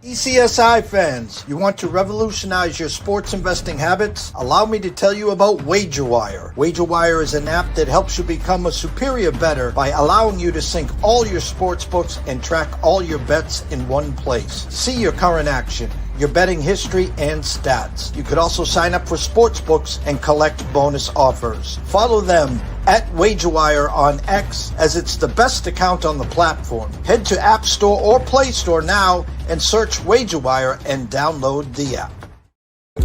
ECSI fans, you want to revolutionize your sports investing habits? Allow me to tell you about WagerWire. WagerWire is an app that helps you become a superior bettor by allowing you to sync all your sports books and track all your bets in one place. See your current action, your betting history, and stats. You could also sign up for sports books and collect bonus offers. Follow them at WagerWire on X, as it's the best account on the platform. Head to App Store or Play Store now and search WagerWire and download the app.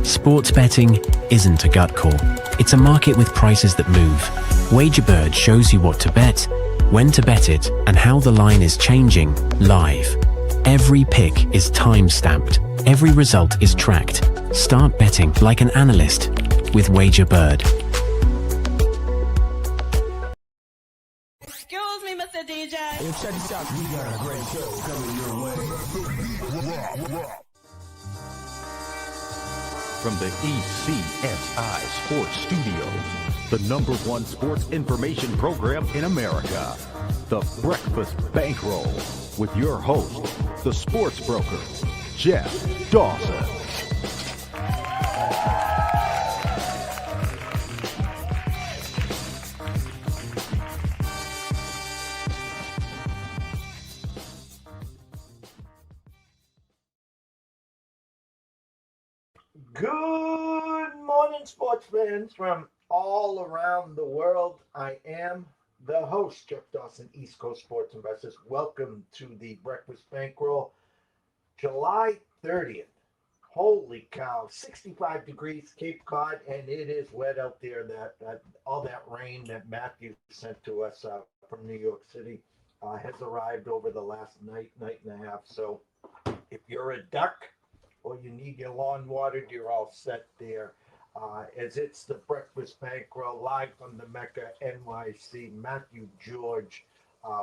Sports betting isn't a gut call. It's a market with prices that move. WagerBird shows you what to bet, when to bet it, and how the line is changing live. Every pick is time-stamped. Every result is tracked. Start betting like an analyst with WagerBird. Excuse me, Mr. DJ. Hey, check this out. We got a great show coming your way. From the ECSI Sports Studios, the #1 sports information program in America, The Breakfast Bankroll, with your host, the sports broker, Jeff Dawson. Good morning, sports fans from all around the world. I am the host, Jeff Dawson, East Coast Sports Investors. Welcome to the Breakfast Bankroll, July 30th. Holy cow, 65 degrees Cape Cod, and it is wet out there. That all that rain that Matthew sent to us from New York City has arrived over the last night and a half. So if you're a duck, or you need your lawn watered, you're all set there. As it's the Breakfast Bankroll live from the Mecca, NYC. Matthew George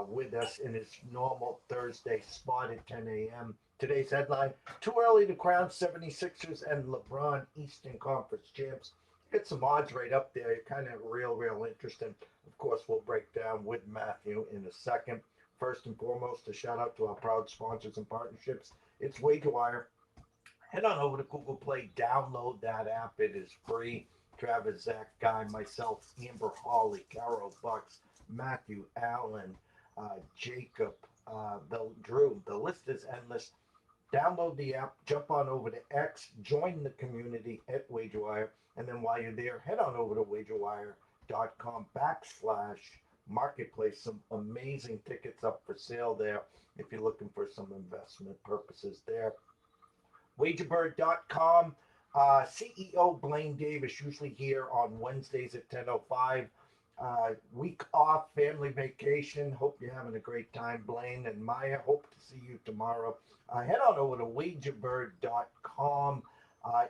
with us in his normal Thursday spot at 10 a.m. Today's headline, too early to crown 76ers and LeBron Eastern Conference champs. Get some odds right up there. Kind of real interesting. Of course, we'll break down with Matthew in a second. First and foremost, a shout out to our proud sponsors and partnerships. It's WagerWire. Head on over to Google Play, download that app. It is free. Travis, Zach, Guy, myself, Amber Hawley, Carol Bucks, Matthew Allen, Jacob, Drew. The list is endless. Download the app, jump on over to X, join the community at WagerWire, and then while you're there, head on over to wagerwire.com/marketplace. Some amazing tickets up for sale there if you're looking for some investment purposes there. Wagerbird.com. CEO Blaine Davis, usually here on Wednesdays at 10:05. Week off, family vacation. Hope you're having a great time, Blaine and Maya. Hope to see you tomorrow. Head on over to wagerbird.com.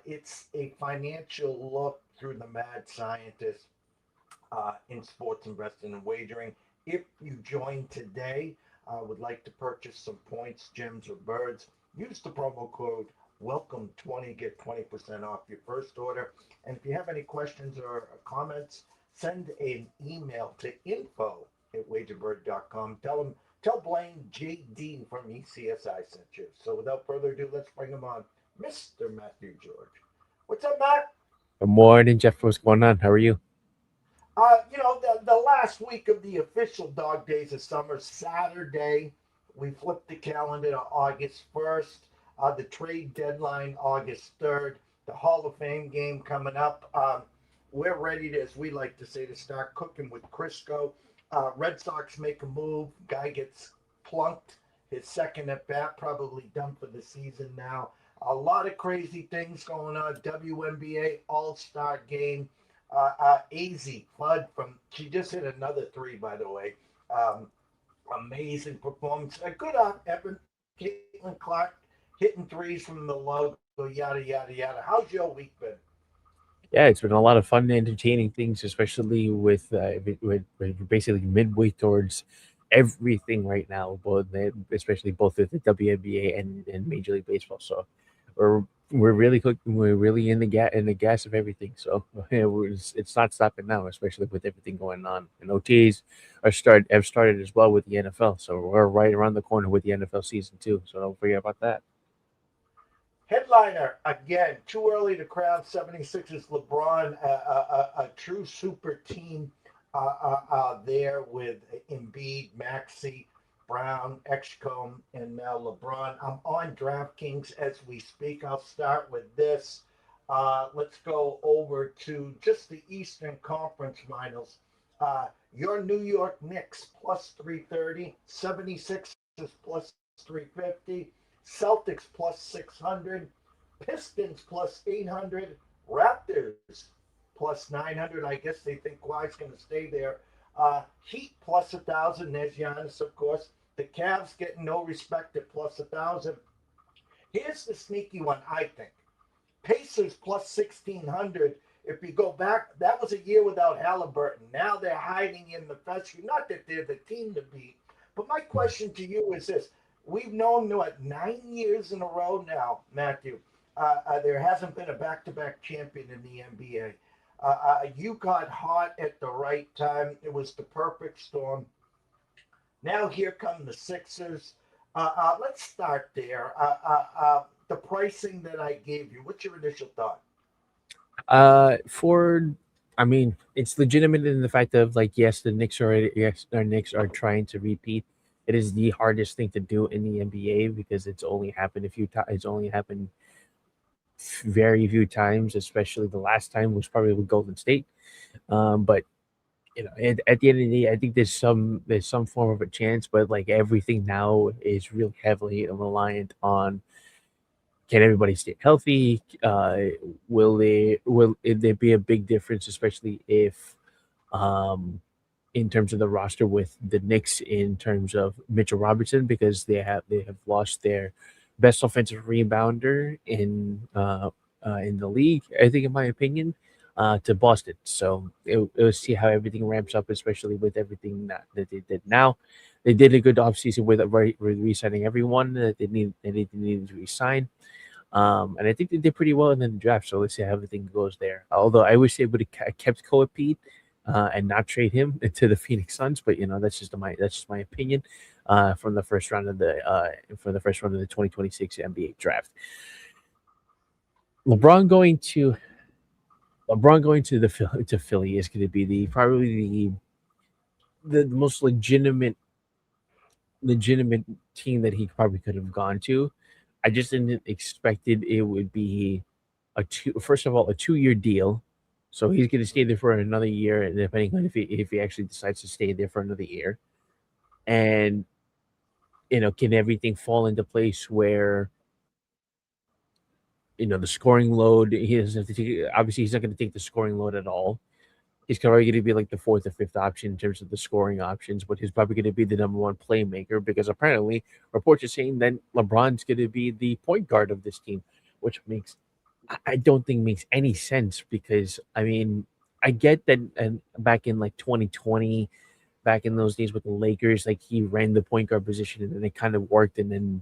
It's a financial look through the mad scientist in sports investing and wagering. If you join today, would like to purchase some points, gems, or birds, use the promo code WELCOME20, get 20% off your first order. And if you have any questions or comments, send an email to info@wagerbird.com. Tell Blaine JD from ECSI sent you. So without further ado, let's bring him on, Mr. Matthew George. What's up, Matt? Good morning, Jeff. What's going on? How are you? The last week of the official dog days of summer, Saturday, we flipped the calendar to August 1st. The trade deadline, August 3rd. The Hall of Fame game coming up. We're ready to, as we like to say, to start cooking with Crisco. Red Sox make a move. Guy gets plunked. His second at bat, probably done for the season now. A lot of crazy things going on. WNBA All-Star game. AZ Fudd she just hit another three, by the way. Amazing performance. A good Evan, Caitlin Clark hitting threes from the logo, yada, yada, yada. How's your week been? Yeah, it's been a lot of fun and entertaining things, especially with basically midway towards everything right now, especially both with the WNBA and Major League Baseball. So we're really cooking. We're really in the gas of everything. So it's not stopping now, especially with everything going on. And OTAs have started as well with the NFL. So we're right around the corner with the NFL season too. So don't forget about that. Headliner, again, too early to crown 76ers LeBron, a true super team there with Embiid, Maxey, Brown, Excombe, and now LeBron. I'm on DraftKings as we speak. I'll start with this. Let's go over to just the Eastern Conference Finals. Your New York Knicks plus 330, 76ers plus 350, Celtics plus 600, Pistons plus 800, Raptors plus 900. I guess they think Kawhi's going to stay there. Heat plus 1,000. There's Giannis, of course. The Cavs getting no respect at plus 1,000. Here's the sneaky one, I think. Pacers plus 1,600. If you go back, that was a year without Halliburton. Now they're hiding in the fescue. Not that they're the team to beat. But my question to you is this. We've known, 9 years in a row now, Matthew. There hasn't been a back-to-back champion in the NBA. You got hot at the right time. It was the perfect storm. Now here come the Sixers. Let's start there. The pricing that I gave you, what's your initial thought? It's legitimate in the fact of like, yes, the Knicks are trying to repeat. It is the hardest thing to do in the NBA because it's only happened a few times. It's only happened very few times, especially the last time was probably with Golden State. But at the end of the day, I think there's some form of a chance, but like everything now is real heavily reliant on can everybody stay healthy? Will there be a big difference, especially if in terms of the roster with the Knicks in terms of Mitchell Robertson because they have lost their best offensive rebounder in the league, I think, in my opinion, to Boston. So we'll see how everything ramps up, especially with everything that they did now. They did a good offseason with re-signing everyone that they needed to re-sign. And I think they did pretty well in the draft. So let's see how everything goes there. Although I wish they would have kept Kobe Pete and not trade him to the Phoenix Suns, but that's just my opinion from the first round of the 2026 NBA draft. LeBron going to Philly is going to be probably the most legitimate team that he probably could have gone to. I just didn't expected it would be a 2-year deal. So he's going to stay there for another year, and depending on if he actually decides to stay there for another year, and can everything fall into place where the scoring load he doesn't have to take. Obviously, he's not going to take the scoring load at all. He's probably going to be like the fourth or fifth option in terms of the scoring options, but he's probably going to be the number one playmaker because apparently reports are saying that LeBron's going to be the point guard of this team, which I don't think makes any sense because I get that and back in like 2020, back in those days with the Lakers, like he ran the point guard position and then it kind of worked, and then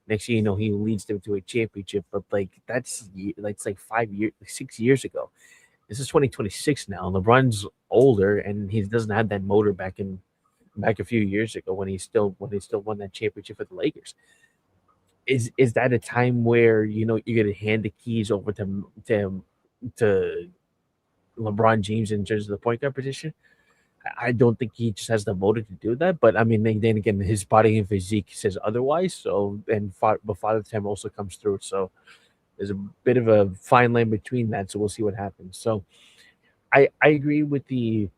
next thing you know, he leads them to a championship. But like that's like 6 years ago. This is 2026 now. LeBron's older and he doesn't have that motor back a few years ago when he still won that championship for the Lakers. Is that a time where you're gonna hand the keys over to LeBron James in terms of the point guard position? I don't think he just has the motor to do that. But then again, his body and physique says otherwise. So but Father Time also comes through. So there's a bit of a fine line between that. So we'll see what happens. So I agree with the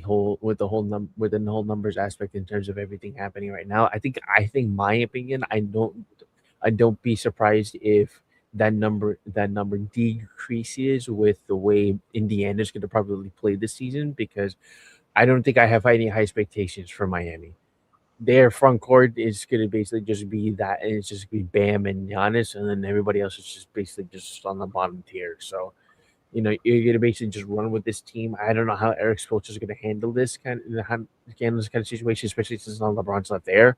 whole numbers aspect in terms of everything happening right now. I think my opinion, I don't be surprised if that number decreases with the way Indiana's going to probably play this season, because I don't think I have any high expectations for Miami. Their front court is going to basically just be that, and it's just going to be Bam and Giannis, and then everybody else is just basically just on the bottom tier. So, you're going to basically just run with this team. I don't know how Eric Spoelstra is going to handle this kind of situation, especially since LeBron's not there.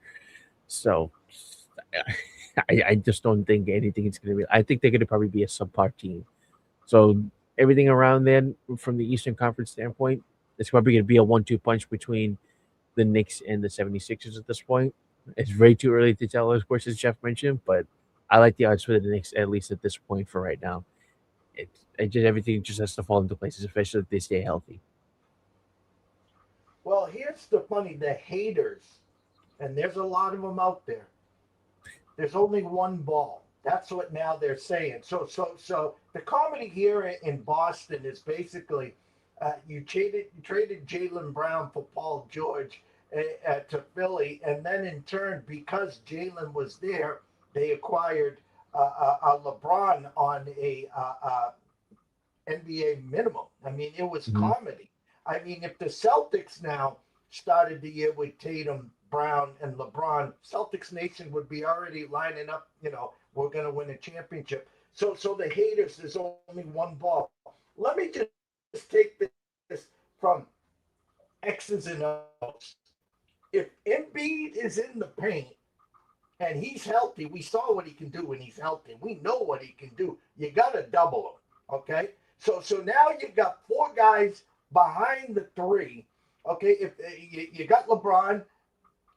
So, I just don't think anything is going to be. I think they're going to probably be a subpar team. So everything around then, from the Eastern Conference standpoint, it's probably going to be a 1-2 punch between the Knicks and the 76ers at this point. It's way too early to tell, of course, as Jeff mentioned, but I like the odds for the Knicks at least at this point for right now. It just everything just has to fall into place, especially if they stay healthy. Well, here's the funny: the haters, and there's a lot of them out there. There's only one ball. That's what now they're saying. So the comedy here in Boston is basically you traded Jalen Brown for Paul George to Philly, and then in turn, because Jalen was there, they acquired LeBron on a NBA minimum. I mean, it was Mhm. comedy. I mean, if the Celtics now started the year with Tatum, Brown, and LeBron, Celtics Nation would be already lining up. We're going to win a championship. So the haters, there's only one ball. Let me just take this from X's and O's. If Embiid is in the paint and he's healthy, we saw what he can do when he's healthy. We know what he can do. You got to double him, okay? So now you've got four guys behind the three, okay? If you got LeBron,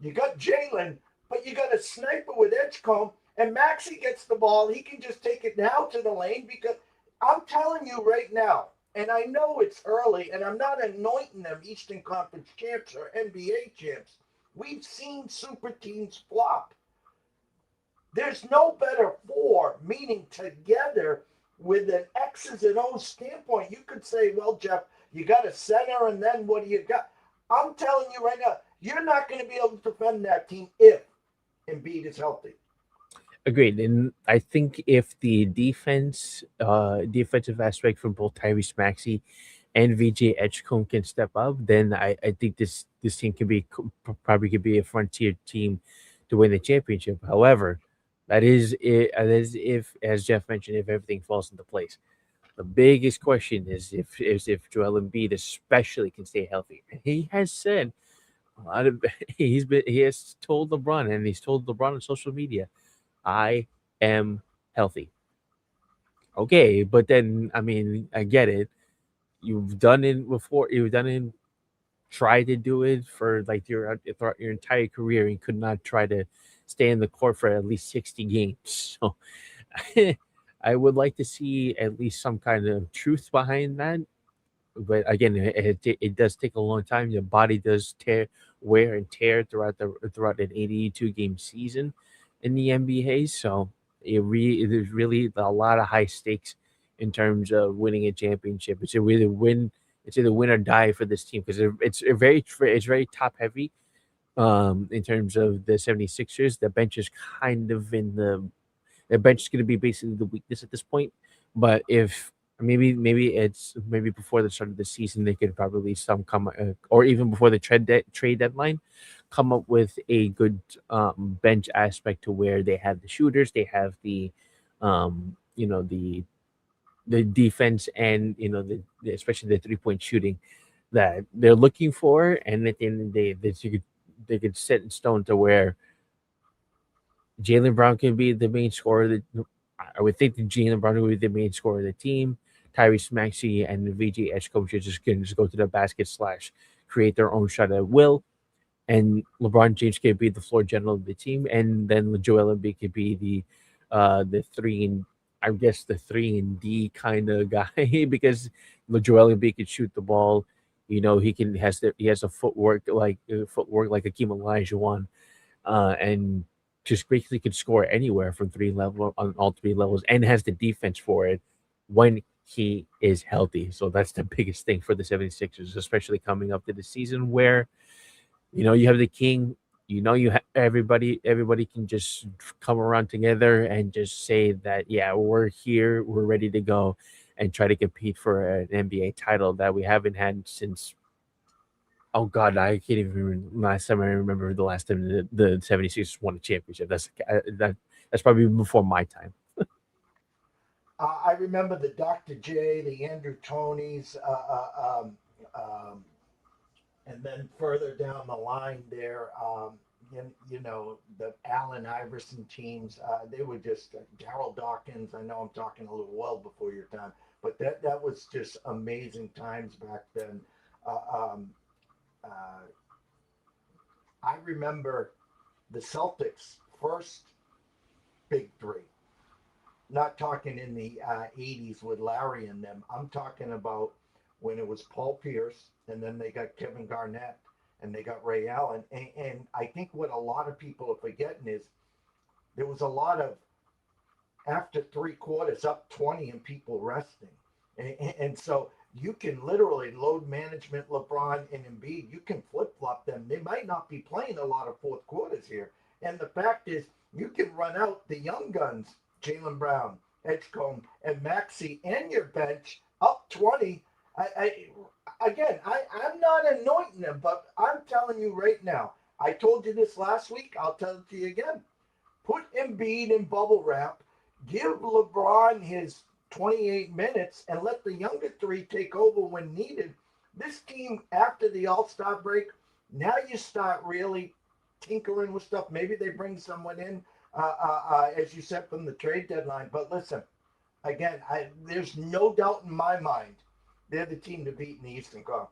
you got Jalen, but you got a sniper with Edgecombe, and Maxey gets the ball. He can just take it now to the lane because I'm telling you right now, and I know it's early, and I'm not anointing them Eastern Conference champs or NBA champs. We've seen super teams flop. There's no better four, meaning together with an X's and O's standpoint. You could say, well, Jeff, you got a center, and then what do you got? I'm telling you right now, you're not going to be able to defend that team if Embiid is healthy. Agreed, and I think if the defensive aspect from both Tyrese Maxey and VJ Edgecombe can step up, then I think this team probably could be a frontier team to win the championship. However, that is it. That is if, as Jeff mentioned, if everything falls into place. The biggest question is if Joel Embiid especially can stay healthy. And he has said a lot of he has told LeBron, and he's told LeBron on social media, I am healthy. Okay, but then I mean, I get it. You've done it before. You've done it. Try to do it for like throughout your entire career, and could not try to stay in the court for at least 60 games. So, I would like to see at least some kind of truth behind that. But again, it does take a long time. Your body does wear and tear throughout an 82 game season in the NBA. So there's really a lot of high stakes in terms of winning a championship. It's either win or die for this team because it's very top heavy. In terms of the 76ers, the bench is kind of in the bench is going to be basically the weakness at this point. But if maybe before the start of the season, they could probably or even before the trade deadline, come up with a good bench aspect to where they have the shooters, they have the defense, and especially the 3-point shooting that they're looking for, and at the end of the day, they could set in stone to where Jalen Brown can be the main scorer. I would think that Jalen Brown would be the main scorer of the team. Tyrese Maxey and the VJ Edgecombe should just go to the basket / create their own shot at will. And LeBron James could be the floor general of the team, and then Joel Embiid could be the three and I guess the 3 and D kind of guy because Joel Embiid could shoot the ball. He has a footwork like Hakeem Olajuwon, and just basically could score anywhere from on all 3 levels, and has the defense for it when he is healthy. So that's the biggest thing for the 76ers, especially coming up to the season where you have the king. Everybody can just come around together and just say that, yeah, we're here, we're ready to go, and try to compete for an NBA title that we haven't had since. Oh God, I can't even remember last time. I remember the last time the 76ers won a championship. That's probably before my time. I remember the Dr. J, the Andrew Tonys, and then further down the line there, the Allen Iverson teams. They were just Daryl Dawkins. I know I'm talking a little well before your time, but that was just amazing times back then. Uh, I remember the Celtics' first big three. not talking in the 80s with Larry and them. I'm talking about when it was Paul Pierce, and then they got Kevin Garnett, and they got Ray Allen. And I think what a lot of people are forgetting is there was a lot of after three quarters up 20 and people resting. And so you can literally load management LeBron and Embiid. You can flip flop them. They might not be playing a lot of fourth quarters here. And the fact is, you can run out the young guns, Jaylen Brown, Edgecombe, and Maxey, and your bench up 20. I'm not anointing them, but I'm telling you right now. I told you this last week. I'll tell it to you again. Put Embiid in bubble wrap. Give LeBron his 28 minutes and let the younger three take over when needed. This team, after the All-Star break, now you start really tinkering with stuff. Maybe they bring someone in, as you said, from the trade deadline. But listen, again, there's no doubt in my mind they're the team to beat in the Eastern Conference.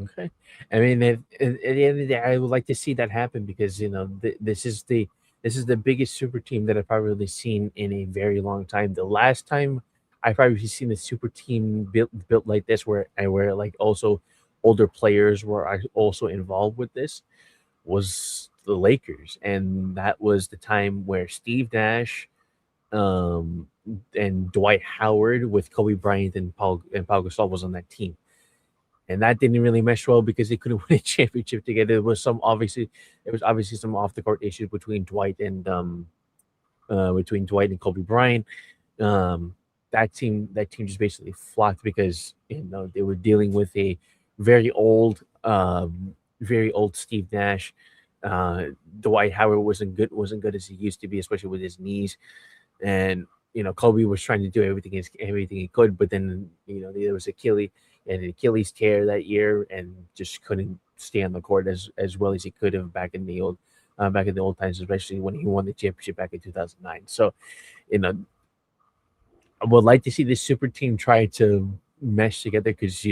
Okay. I mean, at the end of the day, I would like to see that happen because this is the biggest super team that I've probably seen in a very long time. The last time I've probably seen a super team built like this, where like also older players were also involved with this, was the Lakers, and that was the time where Steve Nash, and Dwight Howard with Kobe Bryant and Paul Gasol was on that team. And that didn't really mesh well because they couldn't win a championship together. There was obviously some off the court issues between Dwight and Kobe Bryant. That team just basically flopped because they were dealing with a very old Steve Nash. Dwight Howard wasn't good as he used to be, especially with his knees. And Kobe was trying to do everything he could, but then there was an Achilles tear that year, and just couldn't stay on the court as well as he could have back in the old times, especially when he won the championship back in 2009. So, I would like to see this super team try to mesh together because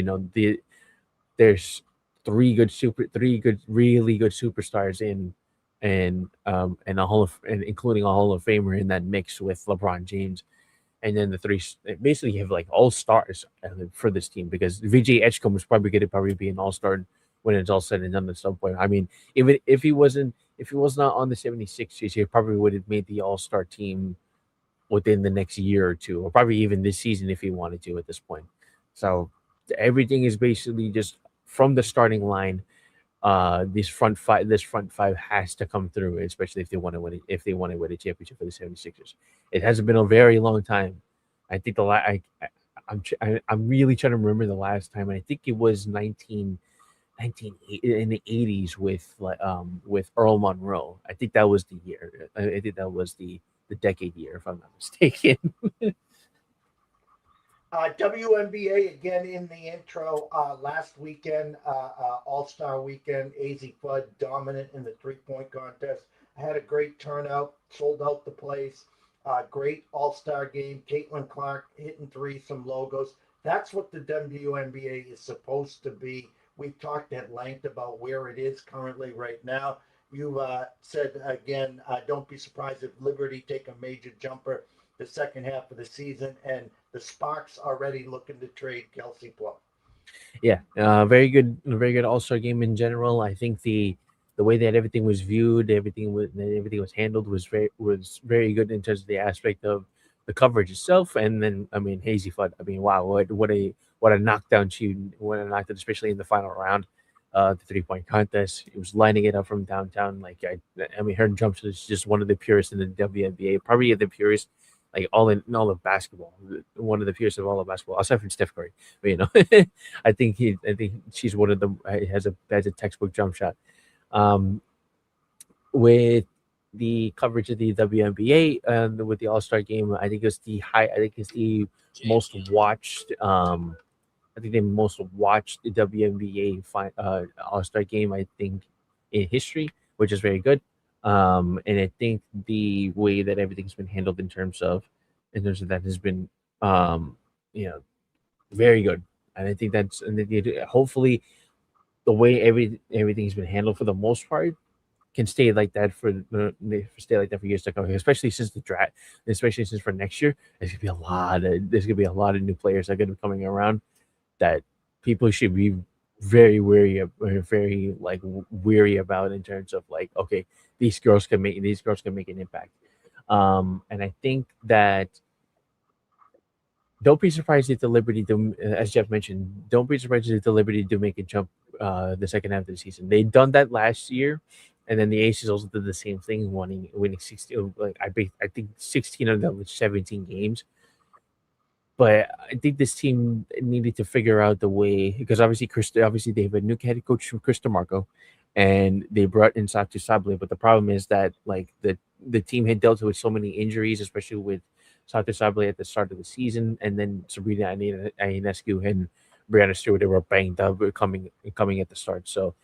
there's three really good superstars and including a Hall of Famer in that mix with LeBron James. And then the three basically you have like all stars for this team because VJ Edgecombe is probably going to be an all star when it's all said and done at some point. I mean, even if he was not on the 76ers, he probably would have made the all star team within the next year or two, or probably even this season if he wanted to at this point. So everything is basically just from the starting line. This front five has to come through, especially if they want to win a championship for the 76ers. It hasn't been a very long time. I think I'm really trying to remember the last time. I think it was 19 in the 80s with Earl Monroe. I think that was the year. I think that was the decade year, if I'm not mistaken. WNBA again in the intro. Last weekend, All-Star weekend, AZ Fudd dominant in the three-point contest. Had a great turnout, sold out the place. Great All-Star game. Caitlin Clark hitting three, some logos. That's what the WNBA is supposed to be. We've talked at length about where it is currently right now. You said, again, don't be surprised if Liberty take a major jumper the second half of the season, and the Sparks already looking to trade Kelsey Plum. Yeah, very good All-Star game in general. I think the way that everything was viewed, everything was handled was very good in terms of the aspect of the coverage itself. And then Hazy Fudd. Wow, what a knockdown especially in the final round. The 3-point contest. He was lining it up from downtown. Her jump shot is just one of the purest in the WNBA. Probably the purest, all of basketball. One of the purest of all of basketball, aside from Steph Curry. But, I think she's one of them. Has a textbook jump shot. With the coverage of the WNBA and with the All-Star game, I think it's the most watched. I think the most watched WNBA All-Star game, I think, in history, which is very good. And I think the way that everything's been handled in terms of that has been, very good. And I think hopefully the way everything's been handled for the most part can stay like that for years to come, especially since the draft, especially since for next year, there's gonna be a lot of new players that are gonna be coming around that people should be very wary of, or very like weary about in terms of like, okay, these girls can make an impact. And I think that don't be surprised if the Liberty do, as Jeff mentioned, don't be surprised if the Liberty do make a jump the second half of the season. They done that last year, and then the Aces also did the same thing, winning 16. Like I think 16 of them was 17 games. But I think this team needed to figure out the way, because obviously they have a new head coach from Chris DeMarco, and they brought in Satu Sable. But the problem is that like the team had dealt with so many injuries, especially with Satu Sable at the start of the season, and then Sabrina Ionescu and Brianna Stewart, they were banged up coming at the start. So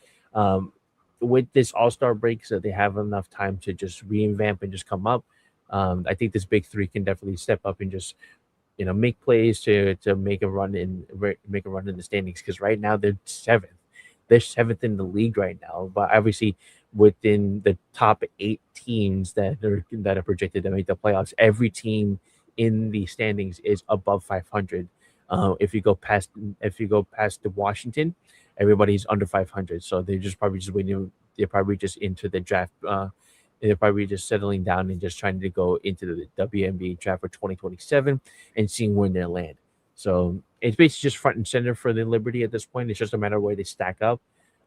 with this All-Star break, so they have enough time to just revamp and just come up. I think this big three can definitely step up and just make plays to make a run in the standings, because right now they're seventh in the league right now, but obviously within the top 8 teams that are projected to make the playoffs, every team in the standings is above 500. If you go past the Washington, everybody's under 500, so they're just probably just waiting. They're probably just into the draft. They're probably just settling down and just trying to go into the WNBA draft for 2027 and seeing where they land. So it's basically just front and center for the Liberty at this point. It's just a matter of where they stack up.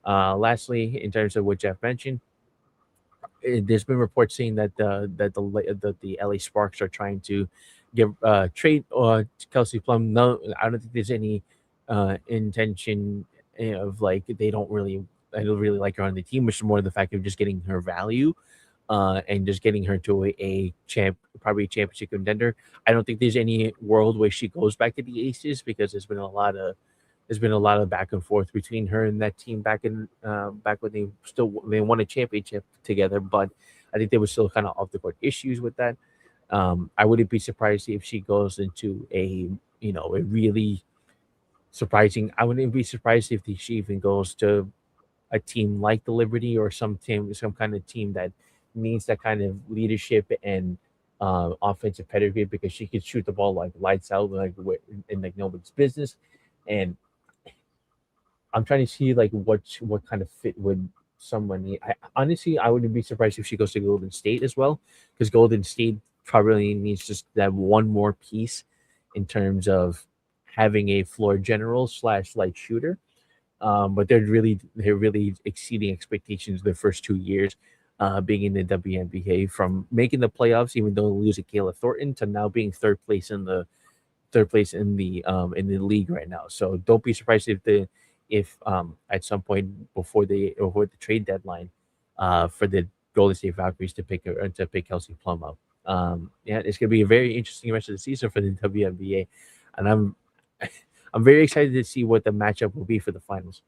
Lastly, in terms of what Jeff mentioned, there's been reports saying that the LA Sparks are trying to trade Kelsey Plum. No, I don't think there's any intention of like I don't really like her on the team, which is more the fact of just getting her value. And just getting her to probably a championship contender. I don't think there's any world where she goes back to the Aces, because there's been a lot of back and forth between her and that team back when they won a championship together. But I think there was still kind of off the court issues with that. I wouldn't be surprised if she goes into a really surprising. I wouldn't be surprised if she even goes to a team like the Liberty, or some kind of team that needs that kind of leadership and offensive pedigree, because she could shoot the ball like lights out, like in like nobody's business. And I'm trying to see like what kind of fit would someone need. I wouldn't be surprised if she goes to Golden State as well, because Golden State probably needs just that one more piece in terms of having a floor general / light shooter. But they're really exceeding expectations the first 2 years, being in the WNBA, from making the playoffs even though losing Kayla Thornton to now being third place in the league right now. So don't be surprised if at some point before the trade deadline, for the Golden State Valkyries to pick Kelsey Plum up. It's gonna be a very interesting rest of the season for the WNBA, and I'm very excited to see what the matchup will be for the finals.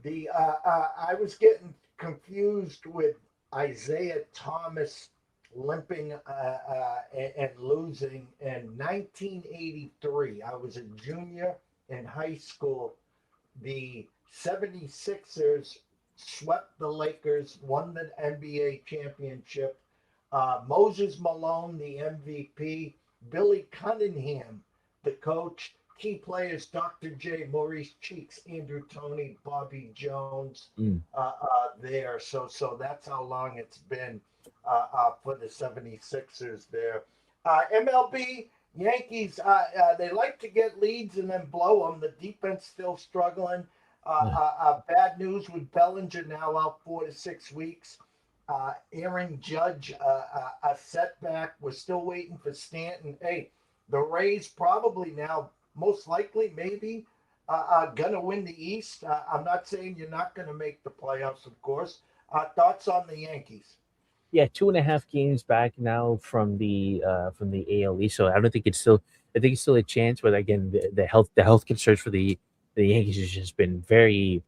I was getting confused with Isaiah Thomas limping and losing in 1983. I was a junior in high school. The 76ers swept the Lakers, won the NBA championship. Moses Malone, the MVP. Billy Cunningham, the coach. Key players: Dr. J, Maurice Cheeks, Andrew Toney, Bobby Jones. There. So that's how long it's been for the 76ers there. MLB, Yankees, they like to get leads and then blow them. The defense still struggling. Bad news with Bellinger now out 4 to 6 weeks. Aaron Judge, a setback. We're still waiting for Stanton. Hey, the Rays probably now, most likely, maybe, going to win the East. I'm not saying you're not going to make the playoffs, of course. Thoughts on the Yankees? Yeah, 2.5 games back now from the AL East. So I don't think it's still. I think it's still a chance, but again, the health concerns for the Yankees has just been very.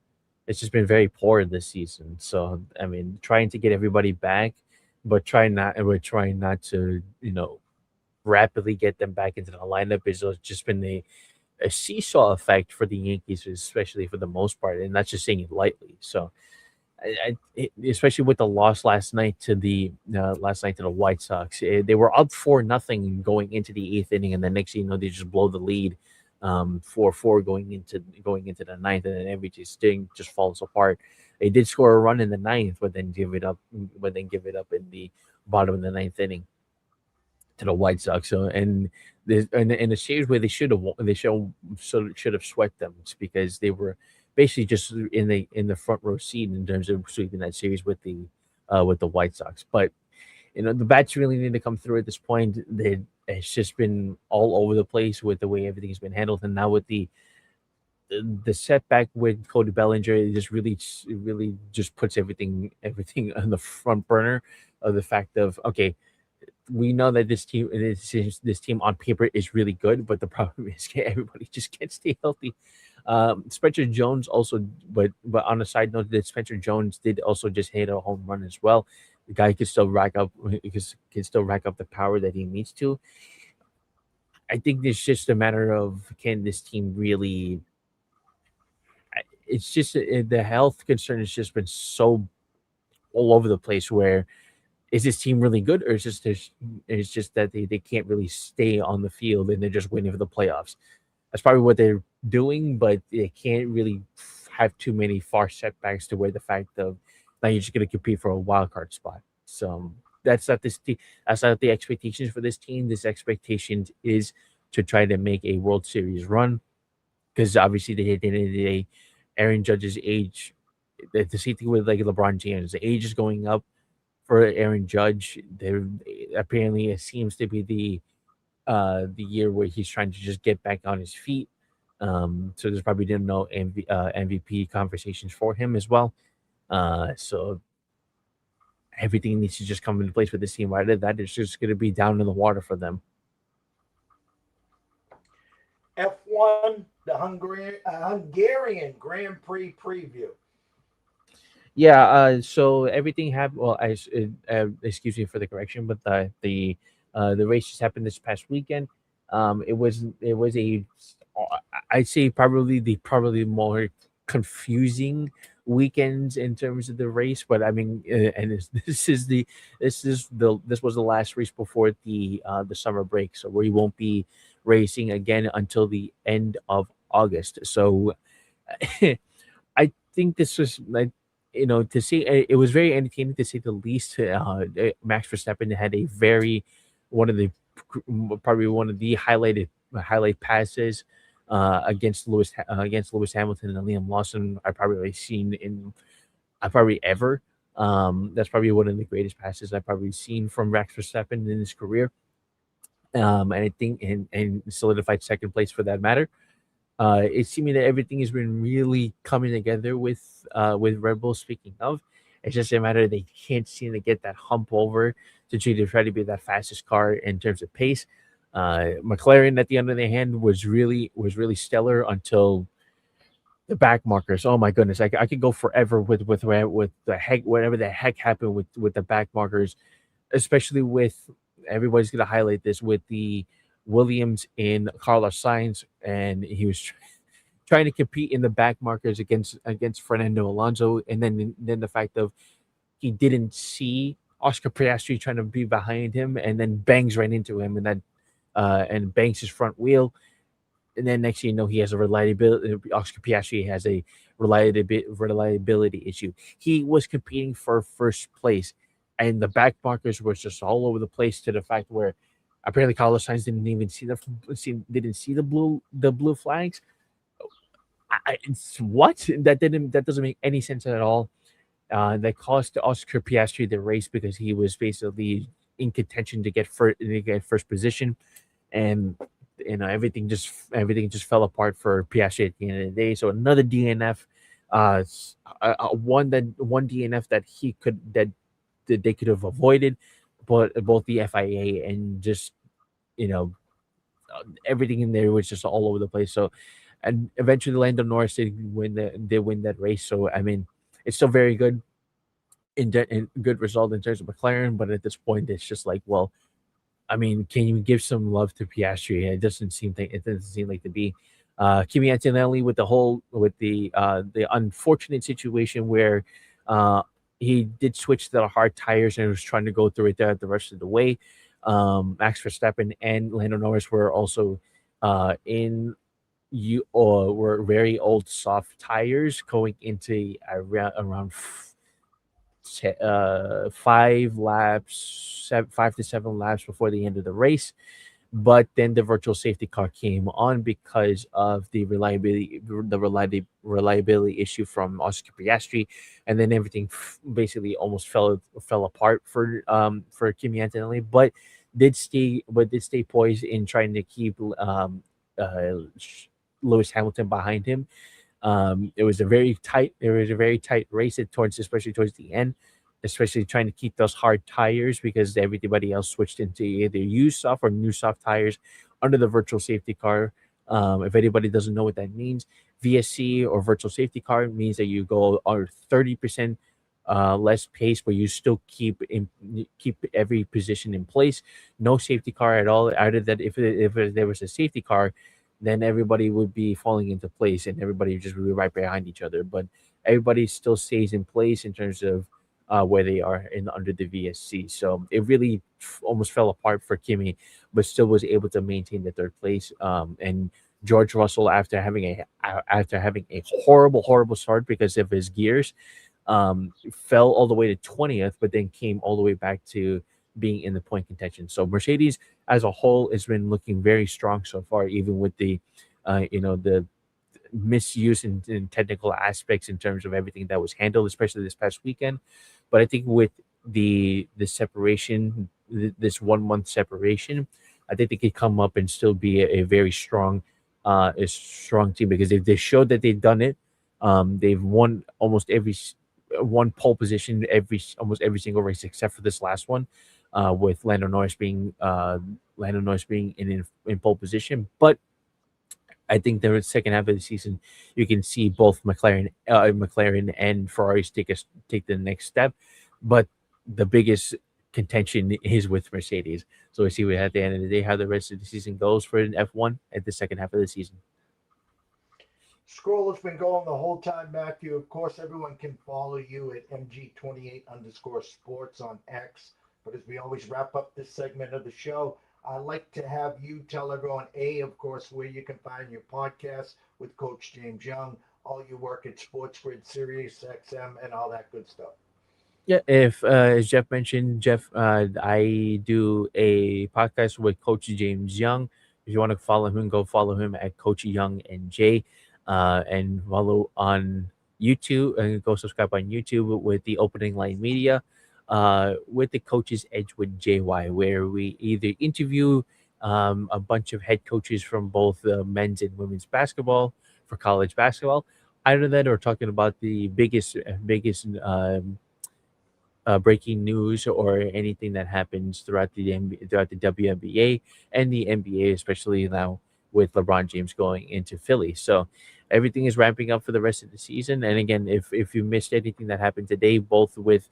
It's just been very poor this season. So I mean, trying to get everybody back, but we're trying not to rapidly get them back into the lineup. It's just been a seesaw effect for the Yankees, especially for the most part, and that's just saying it lightly. So especially with the loss last night to the White Sox. They were up 4-0 going into the eighth inning, and the next thing you know, they just blow the lead 4-4 going into the ninth, and then everything just falls apart. They did score a run in the ninth, but then give it up. In the bottom of the ninth inning to the White Sox. So and in a series where they should have swept them, it's because they were basically just in the front row seat in terms of sweeping that series with the White Sox. But the bats really need to come through at this point. It's just been all over the place with the way everything's been handled, and now with the setback with Cody Bellinger, it really just puts everything on the front burner of the fact of, okay, we know that this team on paper is really good, but the problem is everybody just can't stay healthy. Spencer Jones also, but on a side note, that Spencer Jones did also just hit a home run as well. The guy can still rack up the power that he needs to. I think it's just a matter of, can this team really? It's just the health concern has just been so all over the place. Where is this team really good, or is it's just that they can't really stay on the field and they're just waiting for the playoffs? That's probably what they're doing, but they can't really have too many far setbacks to where the fact of now you're just going to compete for a wild card spot. So that's not the expectations for this team. This expectation is to try to make a World Series run, because obviously at the end of the day, Aaron Judge's age, the same thing with like LeBron James, the age is going up for Aaron Judge. There apparently it seems to be the year where he's trying to just get back on his feet. So there's probably no MVP conversations for him as well. So everything needs to just come into place with this team. Right, that is just going to be down in the water for them. F1, the Hungarian Grand Prix preview. Yeah, so everything happened. Well, excuse me for the correction, but the race just happened this past weekend. It was I'd say probably the more confusing weekends in terms of the race. But I mean, and this was the last race before the summer break, so we won't be racing again until the end of August. So I think this was like, to see, it was very entertaining to say the least. Max Verstappen had probably one of the highlight passes against Lewis Hamilton and Liam Lawson I've probably ever. That's probably one of the greatest passes I've probably seen from Max Verstappen in his career. And I think and solidified second place for that matter. It seems that everything has been really coming together with Red Bull. Speaking of, it's just a matter they can't seem to get that hump over to try to be that fastest car in terms of pace. McLaren at the end of the hand was really stellar until the back markers. Oh my goodness, I could go forever with the heck, whatever the heck happened with the back markers, especially with, everybody's going to highlight this with the Williams in Carlos Sainz, and he was trying to compete in the back markers against Fernando Alonso, and then the fact of he didn't see Oscar Piastri trying to be behind him, and then bangs right into him, and bangs his front wheel, and then next thing you know, he has a reliability. Oscar Piastri has a reliability issue. He was competing for first place, and the back markers were just all over the place to the fact where apparently Carlos Sainz didn't even see the blue flags. What? That doesn't make any sense at all. That cost Oscar Piastri the race because he was basically in contention to get first position, and everything just fell apart for Piastri at the end of the day. So another DNF, one DNF that they could have avoided, but both the FIA and just everything in there was just all over the place. So, and eventually Lando Norris did win that race. So I mean, it's still very good in good result in terms of McLaren, but at this point, it's just like, well, I mean, can you give some love to Piastri? It doesn't seem like to be. Kimi Antonelli with the unfortunate situation where He did switch to the hard tires and was trying to go through it the rest of the way. Max Verstappen and Lando Norris were also in you or were very old soft tires going into around 5 to 7 laps before the end of the race. But then the virtual safety car came on because of the reliability issue from Oscar Piastri, and then everything basically almost fell apart for Kimi Antonelli, but did stay poised in trying to keep uh, Lewis Hamilton behind him. It was a very tight race especially towards the end, especially trying to keep those hard tires because everybody else switched into either used soft or new soft tires under the virtual safety car. If anybody doesn't know what that means, VSC or virtual safety car means that you go on 30% less pace, but you still keep every position in place. No safety car at all. Either that if there was a safety car, then everybody would be falling into place and everybody would just be right behind each other. But everybody still stays in place in terms of where they are in under the VSC. So it really almost fell apart for Kimi, but still was able to maintain the third place. And George Russell, after having a horrible start because of his gears, fell all the way to 20th, but then came all the way back to being in the point contention. So Mercedes as a whole has been looking very strong so far, even with the misuse in technical aspects in terms of everything that was handled, especially this past weekend. But I think with the separation, this 1 month separation, I think they could come up and still be a very strong team because they showed that they've done it. They've won one pole position almost every single race except for this last one, with Lando Norris being in pole position. But I think the second half of the season, you can see both McLaren and Ferraris take the next step, but the biggest contention is with Mercedes. So we see at the end of the day how the rest of the season goes for an F1 at the second half of the season. Scroll has been going the whole time, Matthew. Of course, everyone can follow you at MG28_sports on X. But as we always wrap up this segment of the show, I'd like to have you tell everyone, of course, where you can find your podcast with Coach James Young, all your work at Sports Grid, Sirius XM, and all that good stuff. Yeah, if as Jeff mentioned, I do a podcast with Coach James Young. If you want to follow him, go follow him at Coach Young and J, and follow on YouTube and go subscribe on YouTube with the Opening Line Media, with the Coach's Edge with JY, where we either interview a bunch of head coaches from both men's and women's basketball for college basketball. Either that or talking about the biggest breaking news or anything that happens throughout the WNBA and the NBA, especially now with LeBron James going into Philly. So everything is ramping up for the rest of the season. And again, if you missed anything that happened today, both with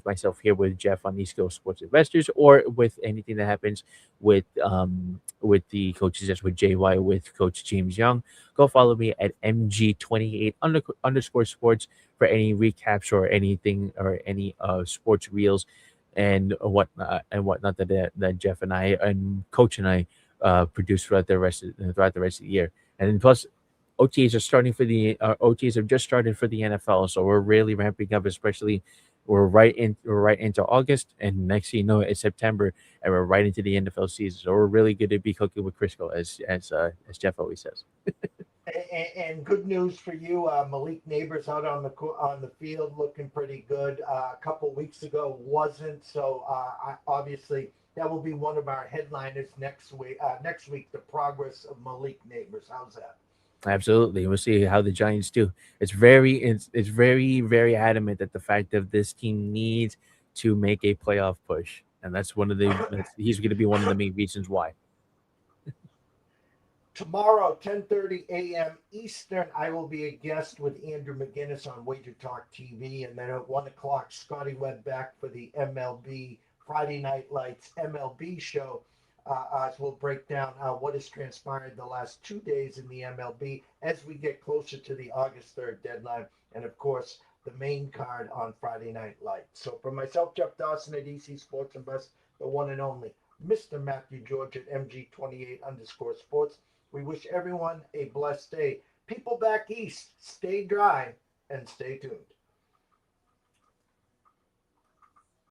myself here with Jeff on East Coast Sports Investors, or with anything that happens with the coaches as with JY with Coach James Young, go follow me at MG28_sports for any recaps or anything or any sports reels and whatnot that Jeff and I and Coach and I produce throughout the rest of the year. And then plus OTAs OTAs have just started for the NFL, so we're really ramping up, especially we're right into August, and next thing you know it's September, and we're right into the NFL season. So we're really good to be cooking with Crisco, as Jeff always says. And good news for you, Malik Neighbors out on the field looking pretty good. A couple weeks ago wasn't, so obviously that will be one of our headliners next week. The progress of Malik Neighbors. How's that? Absolutely. We'll see how the Giants do. It's very, very adamant that the fact that this team needs to make a playoff push. And he's going to be one of the main reasons why. Tomorrow, 10:30 a.m. Eastern, I will be a guest with Andrew McGinnis on Wager Talk TV. And then at 1 o'clock, Scotty Webb back for the MLB Friday Night Lights MLB show. As we'll break down what has transpired the last 2 days in the MLB as we get closer to the August 3rd deadline. And of course, the main card on Friday Night Lights. So for myself, Jeff Dawson at EC Sports Invest, the one and only Mr. Matthew George at MG28_sports, we wish everyone a blessed day. People back east, stay dry and stay tuned.